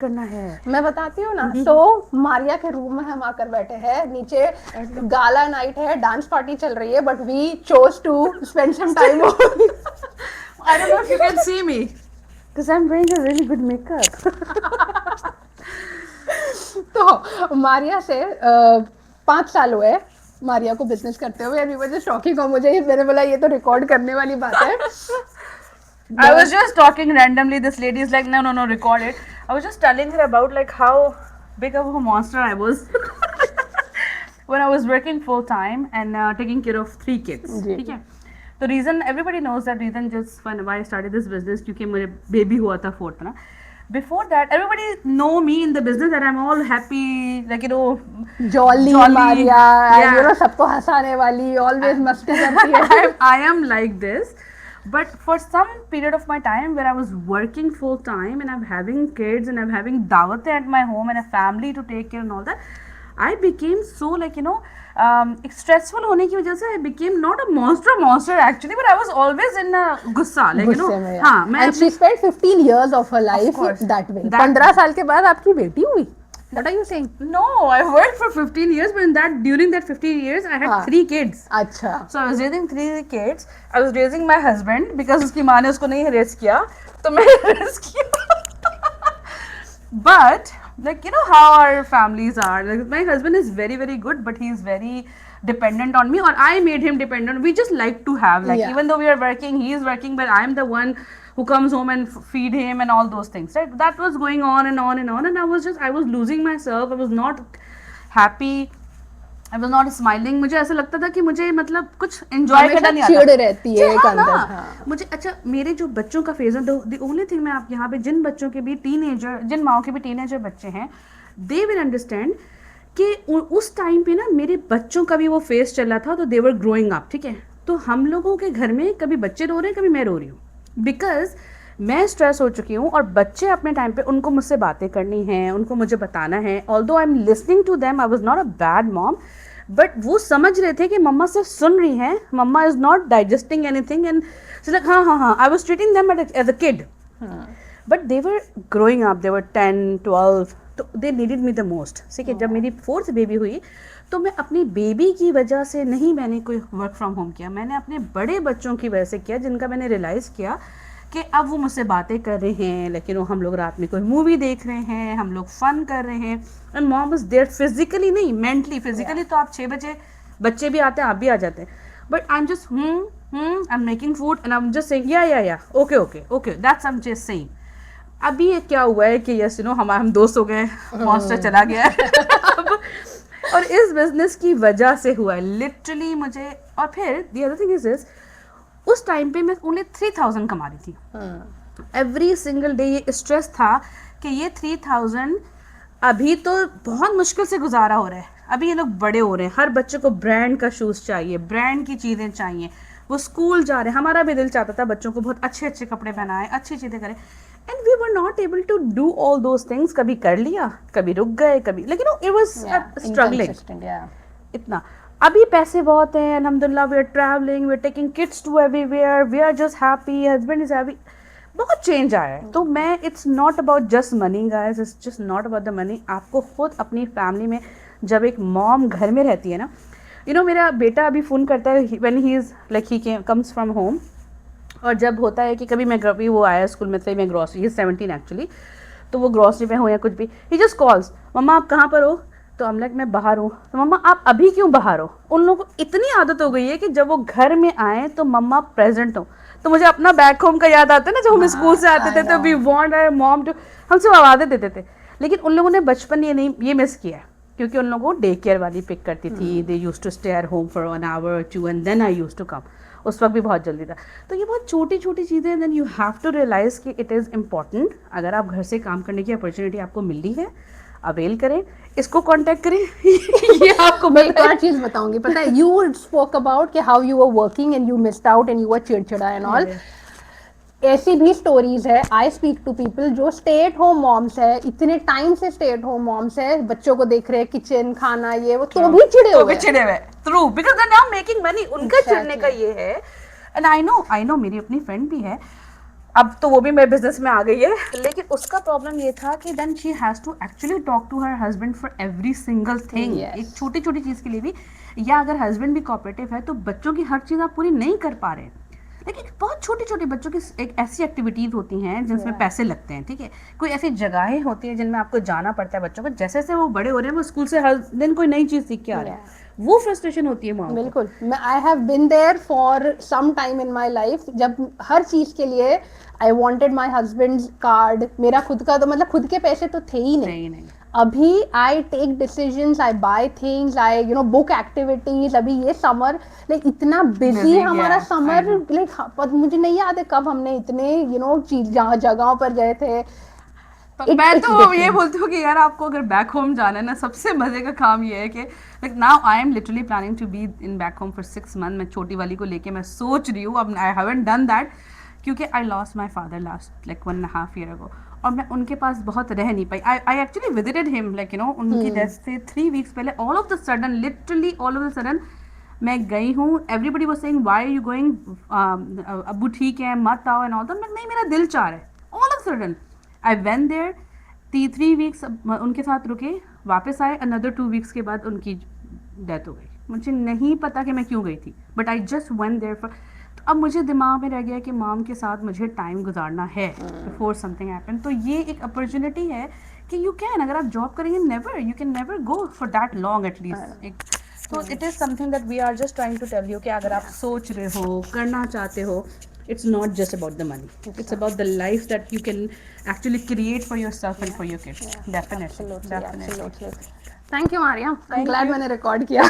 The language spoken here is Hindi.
करना है। मैं बताती हूँ ना। तो मारिया के रूम में हम आकर बैठे हैं, नीचे गाला नाइट है, डांस पार्टी चल रही है, but we chose to spend some time. I don't know if you can see me because I'm wearing a really good makeup. तो मारिया से 5 साल हुए मारिया को बिजनेस करते हुए, and we were just talking, और मुझे मैंने बोला ये तो रिकॉर्ड करने वाली बात है। I was just talking randomly. This lady is like, no, no, no, record it. I was just telling her about like how big of a monster I was when I was working full time and taking care of 3 kids. जी। ठीक है. The reason everybody knows that reason just when why I started this business क्योंकि मेरे baby हुआ था 4th ना. Before that, everybody know me in the business that I'm all happy, like you know, jolly jolly, Maria, yeah. You know सबको हंसाने वाली, ऑलवेज मस्ती करती है। I am like this. But for some period of my time where I was working full time and I'm having kids and I'm having dawat at my home and a family to take care and all that, I became so like you know stressful होने की वजह से I became not a monster actually, but I was always in a गुस्सा like you know. गुस्से में, हाँ मैं and she spent 15 years of her life course. that way. That 15 साल के बाद आपकी बेटी हुई। What are you saying? no, I worked for 15 years, but in that during that 15 years I had हाँ। 3 kids. अच्छा। So I was raising 3 kids. I was raising my husband because उसकी माँ ने उसको नहीं रेस किया, तो मैं रेस किया. But like you know how our families are. Like my husband is very very good, but he is very dependent on me, or I made him dependent. We just like to have like Yeah. even though we are working, he is working, but I am the one who comes home and feed him and all those things, right? That was going on and on and on, and I was losing myself. I was not happy. I was not smiling. मुझे ऐसा लगता था कि मुझे मतलब कुछ enjoy करना नहीं आता. चिढ़ रहती है एक हाँ अंदर। ना. हाँ। मुझे अच्छा मेरे जो बच्चों का फेज है, the only thing मैं आप यहाँ पे जिन बच्चों के भी टीनेजर, जिन माओ के भी टीनेजर बच्चे हैं, they will understand कि उस टाइम पे ना मेरे बच्चों का भी वो फेज चल रहा था, तो they were growing up. ठीक है. तो हम लोगों के घर में कभी बच्चे रो रहे हैं, कभी मैं रो रही हूँ, बिकॉज मैं स्ट्रेस हो चुकी हूँ और बच्चे अपने टाइम पे उनको मुझसे बातें करनी है, उनको मुझे बताना है. Although I am listening to them, I was not a bad mom, but वो समझ रहे थे कि मम्मा सिर्फ सुन रही हैं, mamma is not digesting anything, and like हाँ हाँ हाँ, I was treating them as a kid, but they were growing up, they were 10-12, तो they needed me the most. ठीक है. जब मेरी 4th बेबी हुई तो मैं अपनी बेबी की वजह से नहीं मैंने कोई वर्क फ्रॉम होम किया, मैंने अपने बड़े बच्चों की वजह से किया, जिनका मैंने रियलाइज़ किया कि अब वो मुझसे बातें कर रहे हैं, लेकिन वो हम लोग रात में कोई मूवी देख रहे हैं, हम लोग फन कर रहे हैं, and mom is there physically नहीं, मेंटली. फिजिकली तो आप 6 बजे बच्चे भी आते हैं, आप भी आ जाते हैं, but I am just I am making food and I am just saying yeah okay okay okay, that's I am just saying. अभी ये क्या हुआ है कि यस यू नो हम दोस्त हो गए, मॉन्स्टर चला गया है. और इस बिजनेस की वजह से हुआ है लिटरली मुझे. और फिर the other thing is this, उस टाइम पे मैं ओनली 3000 कमा रही थी एवरी सिंगल डे. ये स्ट्रेस था कि ये 3000 अभी तो बहुत मुश्किल से गुजारा हो रहा है, अभी ये लोग बड़े हो रहे हैं, हर बच्चे को ब्रांड का शूज़ चाहिए, ब्रांड की चीज़ें चाहिए, वो स्कूल जा रहे हैं. हमारा भी दिल चाहता था बच्चों को बहुत अच्छे अच्छे कपड़े पहनाएं, अच्छी चीज़ें करें, and we were not able to do all those things. कभी कर लिया, कभी रुक गए, कभी, लेकिन इट वाज स्ट्रगलिंग इतना. अभी पैसे बहुत हैं, अल्हम्दुलिल्लाह, we are travelling, we are taking kids to everywhere, we are just happy, husband is happy. बहुत चेंज आया है. तो मैं, it's not about just money guys, it's just not about the money. आपको खुद अपनी फैमिली में, जब एक मॉम घर में रहती है ना, यू नो मेरा बेटा अभी फ़ोन करता है when he is like he comes from home, और जब होता है कि कभी मैं कभी वो आया स्कूल में से, मैं ग्रॉसरी, ही 17 एक्चुअली, तो वो ग्रॉसरी पे हो या कुछ भी, ही जस्ट कॉल्स, मम्मा आप कहाँ पर हो? तो हम लाइक मैं बाहर हूँ. तो मम्मा आप अभी क्यों बाहर हो? उन लोगों को इतनी आदत हो गई है कि जब वो घर में आए तो मम्मा प्रेजेंट हो. तो मुझे अपना बैक होम का याद आता है ना, जब हम स्कूल से आते थे तो we want our mom to, हम सब आवाज़ें देते थे. लेकिन उन लोगों ने बचपन ये मिस किया है, क्योंकि उन लोगों को डे केयर वाली पिक करती थी. They used to stay at home for 1 hour or 2 and then I used to come. उस वक्त भी बहुत जल्दी था. तो ये बहुत छोटी छोटी चीज़ें, then you have to realise कि इट इज़ इम्पॉर्टेंट. अगर आप घर से काम करने की अपॉर्चुनिटी आपको मिल रही है, अवेल करें, इसको कांटेक्ट करें. ये आपको मैं एक और चीज बताऊंगी, पता है, यू स्पोक अबाउट कि how you were working and you missed out and you were चिड़चिड़ा एंड ऑल. ऐसी भी स्टोरीज है, आई स्पीक टू पीपल जो स्टे एट होम मॉम्स है, इतने टाइम से स्टे एट होम मॉम्स है, बच्चों को देख रहे हैं, किचन खाना ये वो, तो भी चिड़े हुए, true, because they are making money. उनका चिड़ने का ये है. एंड आई नो मेरी अपनी फ्रेंड भी है, अब तो वो भी मेरे बिजनेस में आ गई है, लेकिन उसका प्रॉब्लम ये था कि then she has to actually talk to her husband for every single thing, Yes. एक छोटी छोटी चीज़ के लिए भी, या अगर हस्बैंड भी कोऑपरेटिव है तो बच्चों की हर चीज़ आप पूरी नहीं कर पा रहे हैं। लेकिन बहुत छोटे छोटे बच्चों की एक ऐसी एक्टिविटीज़ होती हैं जिसमें पैसे लगते हैं, ठीक है, कोई ऐसी जगहें होती हैं जिनमें आपको जाना पड़ता है बच्चों को, जैसे जैसे वो बड़े हो रहे हैं वो स्कूल से हर दिन कोई नई चीज़ सीख के आ रहे हैं, वो फ्रस्ट्रेशन होती है माँ को। बिल्कुल, मैं I have been there for some time in my life, जब हर चीज के लिए I wanted my husband's card, मेरा खुद का तो मतलब खुद के पैसे तो थे ही नहीं। नहीं अभी I take decisions, I buy things, I book activities. अभी ये समर लाइक इतना बिजी Busy, हमारा yeah, summer, I know. Like मुझे नहीं याद है कब हमने इतने चीज जगहों पर गए थे। मैं it's तो ये different. बोलती हूँ कि यार आपको अगर बैक होम जाना है ना, सबसे मजे का काम ये है कि like now I am literally planning to be in back home for 6 month. मैं छोटी वाली को लेके मैं सोच रही हूँ, अब आई हैवंट डन दैट क्योंकि I lost my father last like 1.5 year ago, और मैं उनके पास बहुत रह नहीं पाई। I actually visited him like उनकी डेथ से 3 weeks पहले, all of the sudden, literally all of the sudden मैं गई हूँ। Everybody was saying why are you going, अब्बू ठीक है मत आओ एंड ऑल दैट, नहीं मेरा दिल चाह रहा है। All of sudden I went there, 3 weeks उनके साथ रुके, वापस आए, अनदर 2 weeks के बाद उनकी डेथ हो गई। मुझे नहीं पता कि मैं क्यों गई थी, but I just went there for. तो अब मुझे दिमाग में रह गया कि मॉम के साथ मुझे टाइम गुजारना है बिफोर समथिंग हैपन। तो ये एक अपॉर्चुनिटी है कि यू कैन, अगर आप जॉब करेंगे you can never go for that long at least. तो it is something that we are just trying to tell you कि अगर आप सोच रहे हो, करना चाहते हो, it's not just about the money, it's about the life that you can actually create for yourself and for your kids. Definitely. Thank you Maria, I am glad मैंने रिकॉर्ड किया।